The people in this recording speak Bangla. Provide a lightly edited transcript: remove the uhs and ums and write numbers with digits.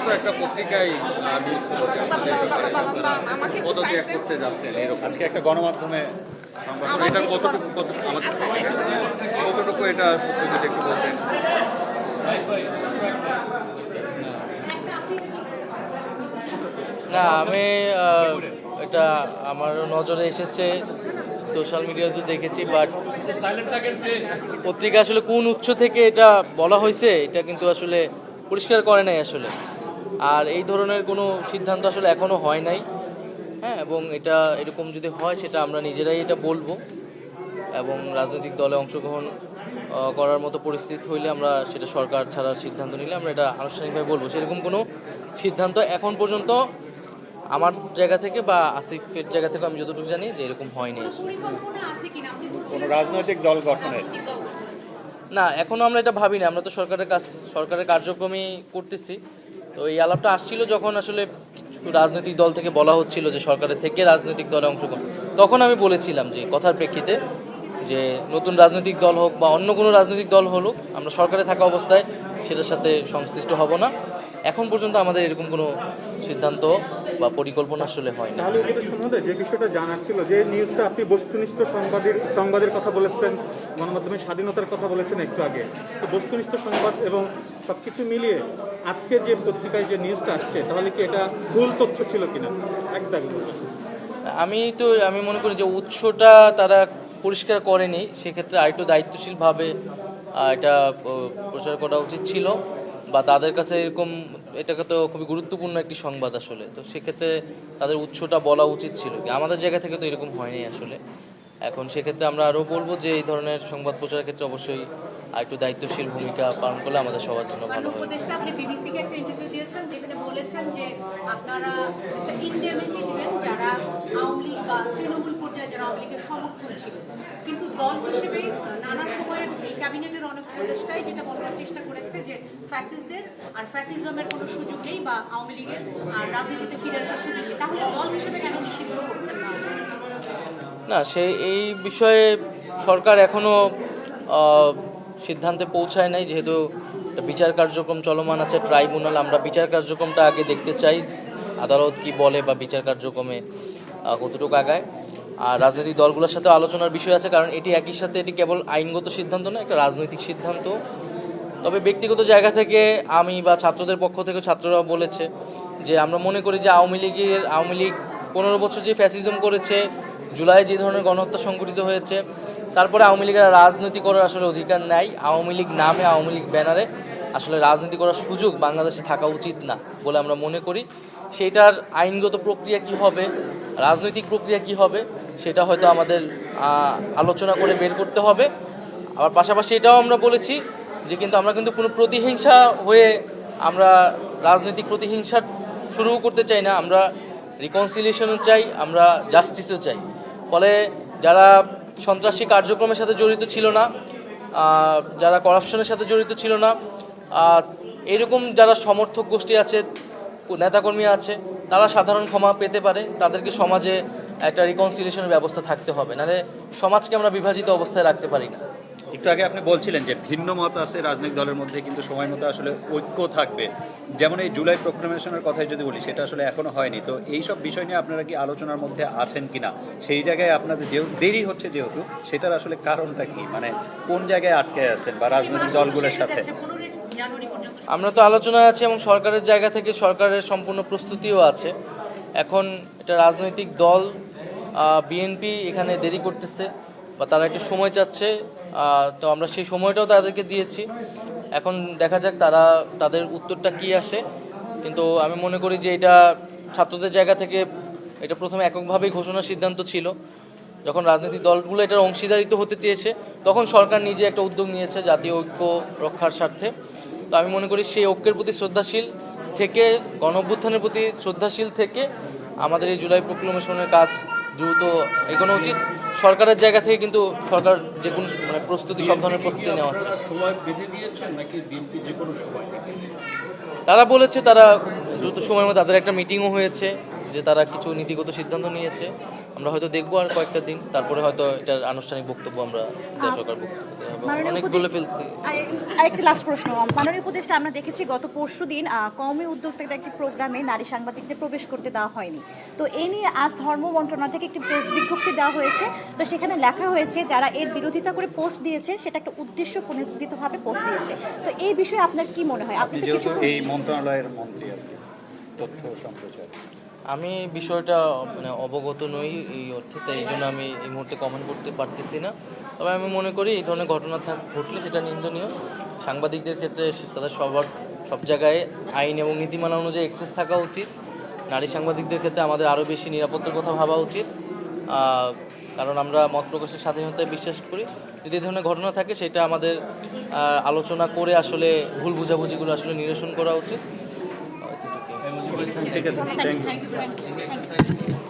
তো একটা পত্রিকায় নিউজ ছিল যে আপনাদের পদত্যাগ করতে যাচ্ছেন এরকম। আজকে একটা গণমাধ্যমে সংবাদ এটা কতটুকু এটা সত্যি যদি একটু বলতেন। না, আমি এটা আমার নজরে এসেছে, সোশ্যাল মিডিয়াতে দেখেছি, বাট পত্রিকা আসলে কোন উৎস থেকে এটা বলা হয়েছে এটা কিন্তু আসলে পরিষ্কার করে নাই আসলে। আর এই ধরনের কোনো সিদ্ধান্ত আসলে এখনও হয় নাই। হ্যাঁ, এবং এটা এরকম যদি হয় সেটা আমরা নিজেরাই এটা বলবো, এবং রাজনৈতিক দলে অংশগ্রহণ করার মতো পরিস্থিতি হইলে আমরা সেটা সরকার ছাড়ার সিদ্ধান্ত নিলে আমরা এটা আনুষ্ঠানিকভাবে বলবো। সেরকম কোনো সিদ্ধান্ত এখন পর্যন্ত আমার জায়গা থেকে বা আসিফের জায়গা থেকে আমি যতটুকু জানি যে এরকম হয়নি। কোনো রাজনৈতিক দল গঠনের না, এখনও আমরা এটা ভাবি না। আমরা তো সরকারের কার্যক্রমই করতেছি। তো এই আলাপটা আসছিল যখন আসলে রাজনৈতিক দল থেকে বলা হচ্ছিল যে সরকারের থেকে রাজনৈতিক দলে অংশগ্রহণ, তখন আমি বলেছিলাম যে কথার প্রেক্ষিতে যে নতুন রাজনৈতিক দল হোক বা অন্য কোনো রাজনৈতিক দল হলো, আমরা সরকারে থাকা অবস্থায় সেটার সাথে সংশ্লিষ্ট হব না। এখন পর্যন্ত আমাদের এরকম কোনো সিদ্ধান্ত বা পরিকল্পনা আসলে হয় না। তাহলে উপদেশ মহোদয়, যে বিষয়টা জানার ছিল, যে নিউজটা আপনি বস্তুনিষ্ঠ সংবাদের কথা বলেছেন, গণমাধ্যমের স্বাধীনতার কথা বলেছেন একটু আগে, তো বস্তুনিষ্ঠ সংবাদ এবং সবকিছু মিলিয়ে আজকে যে পত্রিকায় যে নিউজটা আসছে, তাহলে কি এটা ভুল তথ্য ছিল কিনা একদম? আমি মনে করি যে উৎসটা তারা পরিষ্কার করেনি, সেক্ষেত্রে আরেকটু দায়িত্বশীলভাবে এটা প্রচার করা উচিত ছিল, বা তাদের কাছে এরকম এটাকে তো খুবই গুরুত্বপূর্ণ একটি সংবাদ আসলে। তো সেক্ষেত্রে তাদের উৎসটা বলা উচিত ছিল। আমাদের জায়গা থেকে তো এরকম হয়নি আসলে। এখন সেক্ষেত্রে আমরা আরও বলবো যে এই ধরনের সংবাদ প্রচারের ক্ষেত্রে অবশ্যই আরেকটু দায়িত্বশীল ভূমিকা পালন করলে আমাদের সবার জন্য ভালো হবে। উপদেষ্টা আপনি বিবিসিকে একটা ইন্টারভিউ দিয়েছেন, যেখানে বলেছেন যে আপনারা একটা ইনডেমনিটি দিবেন যারা আওয়ামী লীগ বা তৃণমূল পর্যায়ে যারা আওয়ামী লীগের সমর্থন ছিল, কিন্তু দল হিসেবে নানা সময়ে এই ক্যাবিনেটের অনেক উপদেষ্টাই যেটা বলবার চেষ্টা করেছে যে ফ্যাসিস্টদের আর ফ্যাসিজমের কোনো সুযোগ নেই, বা আওয়ামী লীগের আর রাজনীতিতে ফিরে আসার সুযোগ নেই। তাহলে দল হিসেবে কেন নিষিদ্ধ করছেন না? না, এই বিষয়ে সরকার এখনও সিদ্ধান্তে পৌঁছায় নাই, যেহেতু বিচার কার্যক্রম চলমান আছে, ট্রাইব্যুনাল। আমরা বিচার কার্যক্রমটা আগে দেখতে চাই, আদালত কি বলে বা বিচার কার্যক্রমে কতটুকু আগায়। আর রাজনৈতিক দলগুলোর সাথে আলোচনার বিষয় আছে, কারণ এটি একই সাথে এটি কেবল আইনগত সিদ্ধান্ত না, একটা রাজনৈতিক সিদ্ধান্ত। তবে ব্যক্তিগত জায়গা থেকে আমি বা ছাত্রদের পক্ষ থেকে ছাত্ররাও বলেছে যে আমরা মনে করি যে আওয়ামী লীগ 15 বছর যে ফ্যাসিজম করেছে, জুলাই যে ধরনের গণহত্যা সংঘটিত হয়েছে, তারপরে আওয়ামী লীগের রাজনীতি করার আসলে অধিকার নাই। আওয়ামী লীগ নামে, আওয়ামী লীগ ব্যানারে আসলে রাজনীতি করার সুযোগ বাংলাদেশে থাকা উচিত না বলে আমরা মনে করি। সেটার আইনগত প্রক্রিয়া কি হবে, রাজনৈতিক প্রক্রিয়া কি হবে, সেটা হয়তো আমাদের আলোচনা করে বের করতে হবে। আবার পাশাপাশি এটাও আমরা বলেছি যে আমরা কিন্তু কোনো প্রতিহিংসা হয়ে আমরা রাজনৈতিক প্রতিহিংসা শুরু করতে চাই না। আমরা রিকনসিলিয়েশনও চাই, আমরা জাস্টিসও চাই। ফলে যারা সন্ত্রাসী কার্যক্রমের সাথে জড়িত ছিল না, যারা করাপশনের সাথে জড়িত ছিল না, এরকম যারা সমর্থক গোষ্ঠী আছে, নেতাকর্মী আছে, তারা সাধারণ ক্ষমা পেতে পারে। তাদেরকে সমাজে একটা রিকনসিলিয়েশনের ব্যবস্থা থাকতে হবে, নাহলে সমাজকে আমরা বিভাজিত অবস্থায় রাখতে পারি না। একটু আগে আপনি বলছিলেন যে ভিন্ন মত আছে রাজনৈতিক দলের মধ্যে, কিন্তু সময় মতো আসলে ঐক্য থাকবে। যেমন এই জুলাই প্রোক্লামেশনের কথাই যদি বলি, সেটা আসলে এখনো হয়নি। তো এই সব বিষয় নিয়ে আপনারা কি আলোচনার মধ্যে আছেন কিনা? সেই জায়গায় আপনাদের দেরি হচ্ছে যেহেতু, সেটার আসলে কারণটা কি, মানে কোন জায়গায় আটকে আছেন বা রাজনৈতিক দলগুলোর সাথে? আমরা তো আলোচনায় আছি, এবং সরকারের জায়গা থেকে সরকারের সম্পূর্ণ প্রস্তুতিও আছে। এখন এটা রাজনৈতিক দল বিএনপি এখানে দেরি করতেছে বা তারা একটু সময় চাচ্ছে, তো আমরা সেই সময়টাও তাদেরকে দিয়েছি। এখন দেখা যাক তাদের উত্তরটা কি আসে। কিন্তু আমি মনে করি যে এটা ছাত্রদের জায়গা থেকে এটা প্রথমে এককভাবেই ঘোষণার সিদ্ধান্ত ছিল। যখন রাজনৈতিক দলগুলো এটার অংশীদারিত্ব হতে চেয়েছে, তখন সরকার নিজে একটা উদ্যোগ নিয়েছে জাতীয় ঐক্য রক্ষার স্বার্থে। তো আমি মনে করি সেই ঐক্যের প্রতি শ্রদ্ধাশীল থেকে, গণঅভ্যুত্থানের প্রতি শ্রদ্ধাশীল থেকে আমাদের এই জুলাই প্রোক্লামেশনের কাজ দ্রুত এগোনো উচিত। সরকারের জায়গা থেকে কিন্তু সরকার যে কোনো প্রস্তুতি, সব ধরনের প্রস্তুতি নেওয়া হচ্ছে। সময় বেঁধে দিয়েছেন নাকি বিএনপি যে কোনো সময়? তারা বলেছে তারা দ্রুত সময়ের মধ্যে, তাদের একটা মিটিংও হয়েছে, যে তারা কিছু নীতিগত সিদ্ধান্ত নিয়েছে। আমরা হয়তো দেখবো আর কয়েকটা দিন, তারপরে হয়তো এটার আনুষ্ঠানিক বক্তব্য আমরা সরকার বক্তব্য দেওয়া হবে। মাননীয় অনেক উপদেশ- বলে ফেলছি। আরেকটি লাস্ট প্রশ্ন, মাননীয় উপদেষ্টা আমরা দেখেছি গত পরশুদিন কওমি উদ্যোক্তাদের একটি প্রোগ্রামে নারী সাংবাদিকদের প্রবেশ করতে দেওয়া হয়নি। তো এই নিয়ে আজ ধর্ম মন্ত্রণালয় থেকে একটি প্রেস বিজ্ঞপ্তি দেওয়া হয়েছে। তো সেখানে লেখা হয়েছে যারা এর বিরোধিতা করে পোস্ট দিয়েছে সেটা একটা উদ্দেশ্য প্রণোদিতভাবে পোস্ট দিয়েছে। তো এই বিষয়ে আপনার কি মনে হয়? আপনি আপনি তো যেহেতু কিছু এই মন্ত্রণালয়ের মন্ত্রী আর কি, তথ্য সম্প্রচার, আমি বিষয়টা মানে অবগত নই এই অর্থে, তাই এই জন্য আমি এই মুহূর্তে কমেন্ট করতে পারতেছি না। তবে আমি মনে করি এই ধরনের ঘটনা ঘটলে সেটা নিন্দনীয়। সাংবাদিকদের ক্ষেত্রে তাদের সব জায়গায় আইন এবং নীতিমালা অনুযায়ী অ্যাক্সেস থাকা উচিত। নারী সাংবাদিকদের ক্ষেত্রে আমাদের আরও বেশি নিরাপত্তার কথা ভাবা উচিত, কারণ আমরা মত প্রকাশের স্বাধীনতায় বিশ্বাস করি। যদি এই ধরনের ঘটনা থাকে সেটা আমাদের আলোচনা করে আসলে ভুল বোঝাবুঝিগুলো আসলে নিরসন করা উচিত। ঠিক আছে, থ্যাংক ইউ। Thank you.